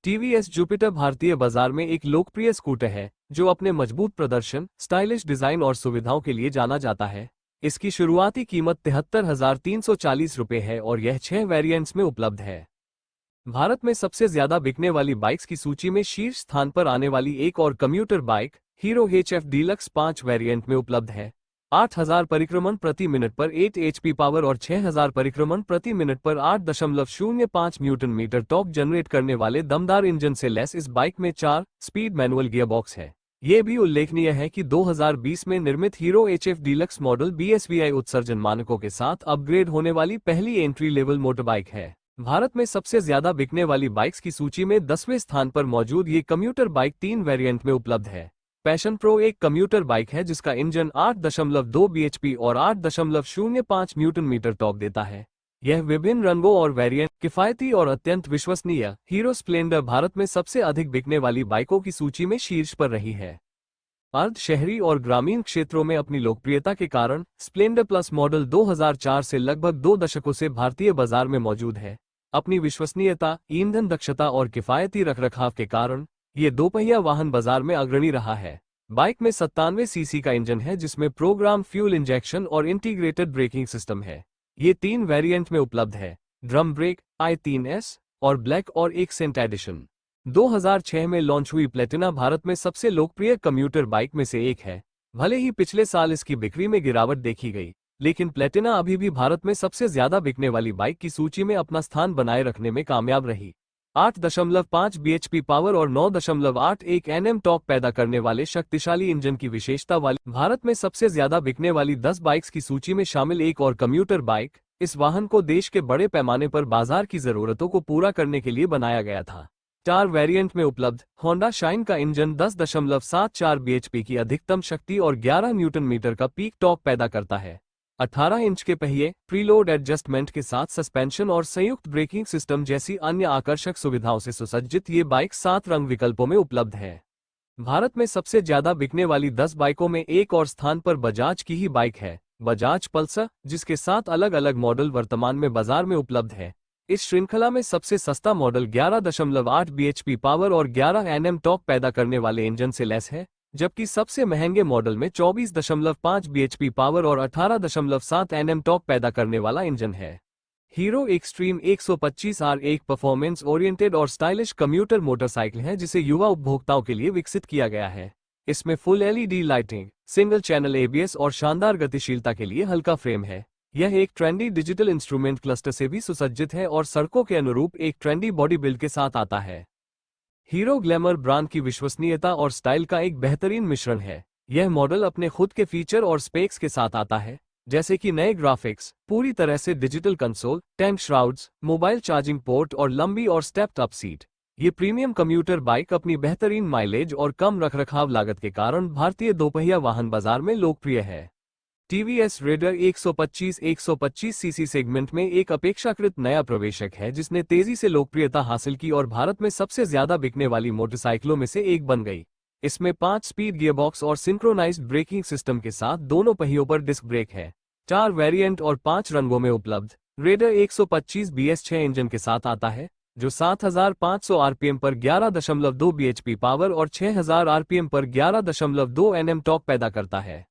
TVS Jupiter भारतीय बाजार में एक लोकप्रिय स्कूटर है जो अपने मजबूत प्रदर्शन, स्टाइलिश डिजाइन और सुविधाओं के लिए जाना जाता है। इसकी शुरुआती कीमत 73,340 रुपये है और यह 6 वेरिएंट्स में उपलब्ध है। भारत में सबसे ज्यादा बिकने वाली बाइक्स की सूची में शीर्ष स्थान पर आने वाली एक और commuter bike hero HF deluxe 5 variant में उपलब्ध है। 8,000 परिक्रमण प्रति मिनट पर 8 HP पावर और 6,000 परिक्रमण प्रति मिनट पर 8.05 न्यूटन मीटर टॉर्क जनरेट करने वाले दमदार इंजन से लैस इस बाइक में 4 स्पीड मैनुअल गियरबॉक्स है। ये भी उल्लेखनीय है कि 2020 में निर्मित hero HF deluxe model BSVI उत्सर्जन मानकों के साथ अपग्रेड होने वाली पहली एंट्री लेवल मोटरबाइक है। भारत में सबसे ज्यादा बिकने वाली बाइक्स की सूची में 10वें स्थान पर मौजूद ये कम्यूटर बाइक 3 वेरिएंट में उपलब्ध है। पैशन प्रो एक कम्यूटर बाइक है जिसका इंजन 8.2 bhp और 8.05 न्यूटन मीटर टॉर्क देता है। यह विभिन्न रंगों और वेरिएंट, किफायती और अत्यंत विश्वसनीय। हीरो स्प्लेंडर भारत में सबसे अधिक बिकने वाली बाइकों की सूची में शीर्ष पर रही है। अर्ध शहरी और ग्रामीण क्षेत्रों में अपनी लोकप्रियता के कारण स्प्लेंडर प्लस मॉडल 2004 से लगभग 2 दशकों से भारतीय बाजार में मौजूद है। अपनी विश्वसनीयता, ईंधन दक्षता और किफायती रखरखाव के कारण ये दोपहिया वाहन बाजार में अग्रणी रहा है। बाइक में 97 सीसी का इंजन है जिसमें प्रोग्राम फ्यूल इंजेक्शन और इंटीग्रेटेड ब्रेकिंग सिस्टम है। ये 3 वेरिएंट में उपलब्ध है, ड्रम ब्रेक, i3S और ब्लैक और एक सेंट एडिशन। 2006 में लॉन्च हुई प्लेटिना भारत में सबसे लोकप्रिय कम्यूटर बाइक में से एक है। भले ही पिछले साल इसकी बिक्री में गिरावट देखी गई, लेकिन प्लेटिना अभी भी भारत में सबसे ज्यादा बिकने वाली बाइक की सूची में अपना स्थान बनाए रखने में कामयाब रही। 8.5 bhp पावर और 9.81 Nm टॉर्क पैदा करने वाले शक्तिशाली इंजन की विशेषता वाली भारत में सबसे ज्यादा बिकने वाली 10 बाइक्स की सूची में शामिल एक और कम्यूटर बाइक। इस वाहन को देश के बड़े पैमाने पर बाजार की जरूरतों को पूरा करने के लिए बनाया गया था। 4 वेरिएंट में उपलब्ध होंडा शाइन का इंजन 10.74 bhp की अधिकतम शक्ति और 11 न्यूटन मीटर का पीक टॉर्क पैदा करता है। 18 इंच के पहिए, प्रीलोड एडजस्टमेंट के साथ सस्पेंशन और संयुक्त ब्रेकिंग सिस्टम जैसी अन्य आकर्षक सुविधाओं से सुसज्जित ये बाइक 7 रंग विकल्पों में उपलब्ध है। भारत में सबसे ज्यादा बिकने वाली 10 बाइकों में एक और स्थान पर बजाज की ही बाइक है, बजाज पल्सर, जिसके 7 अलग अलग मॉडल वर्तमान में बाजार में उपलब्ध है। इस श्रृंखला में सबसे सस्ता मॉडल 11.8 bhp पावर और 11 Nm टॉर्क पैदा करने वाले इंजन से लैस है, जबकि सबसे महंगे मॉडल में 24.5 bhp पावर और 18.7 Nm टॉर्क पैदा करने वाला इंजन है। हीरो एक्सट्रीम 125R एक परफॉर्मेंस ओरिएंटेड और स्टाइलिश कम्यूटर मोटरसाइकिल है जिसे युवा उपभोक्ताओं के लिए विकसित किया गया है। इसमें full LED lighting, single channel ABS और शानदार गतिशीलता के लिए हल्का फ्रेम है। यह एक ट्रेंडी डिजिटल इंस्ट्रूमेंट क्लस्टर से भी सुसज्जित है और सड़कों के अनुरूप एक ट्रेंडी बॉडी बिल्ड के साथ आता है। हीरो ग्लैमर ब्रांड की विश्वसनीयता और स्टाइल का एक बेहतरीन मिश्रण है। यह मॉडल अपने खुद के फीचर और स्पेक्स के साथ आता है, जैसे कि नए ग्राफिक्स, पूरी तरह से digital console, tank shrouds, mobile charging port और लंबी और स्टेप्ड अप सीट। ये प्रीमियम कम्यूटर बाइक अपनी बेहतरीन माइलेज और कम रखरखाव लागत के कारण भारतीय दोपहिया वाहन बाजार में लोकप्रिय है। टीवीएस रेडर 125 सीसी सेगमेंट में एक अपेक्षाकृत नया प्रवेशक है जिसने तेजी से लोकप्रियता हासिल की और भारत में सबसे ज्यादा बिकने वाली मोटरसाइकिलों में से एक बन गई। इसमें 5 स्पीड गियरबॉक्स और सिंक्रोनाइज्ड ब्रेकिंग सिस्टम के साथ दोनों पहियों पर डिस्क ब्रेक है। 4 वेरिएंट और 5 रंगों में उपलब्ध। रेडर 125 BS6 इंजन के साथ आता है जो 7500 RPM पर 11.2 bhp पावर और 6000 RPM पर 11.2 Nm टॉर्क पैदा करता है।